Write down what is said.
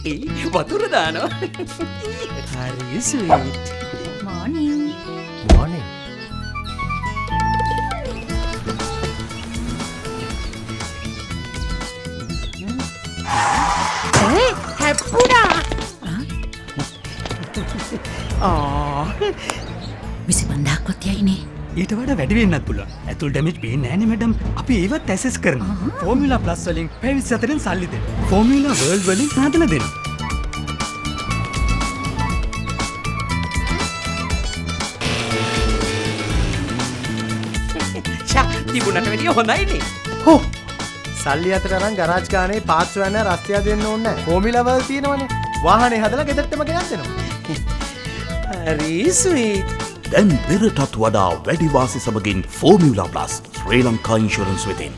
වතුර දානවා. හරි ස්වීට්. Morning. Morning. හැප්පුණා. විසි 5000ක්වත් යයිනේ. ඊට වඩා වැඩි වෙන්නත් පුළුවන්. ඇතුල් ඩැමේජ් පේන්නේ නැහනේ මැඩම්. අපි ඒවත් ඇසෙස් කරනවා. ෆෝමියුලා ප්ලස් වලින් පැවිස් අතරින් සල්ලි දෙන්න. ෆෝමියුලා වර්ල්ඩ් වලින් හදලා දෙන්න. තිබුණට වැඩිය හොඳයිනේ. හෝ සල්ලි අතර අරන් ගරාජ් ගානේ පාර්ට්ස් හොයන්න රස්තිය දෙන්න ඕනේ නැහැ. ෆෝමියුලා වර්ල්ඩ් තියෙනවනේ. වාහනේ හදලා ගෙදරටම ගෙනත් දෙනවා. හරි ස්වීට්. දැන් පෙරටත් වඩා වැඩි වාසි සමගින් ෆෝමියුලා ප්ලස් ශ්‍රී ලංකා ඉන්ෂුරන්ස් වෙතින්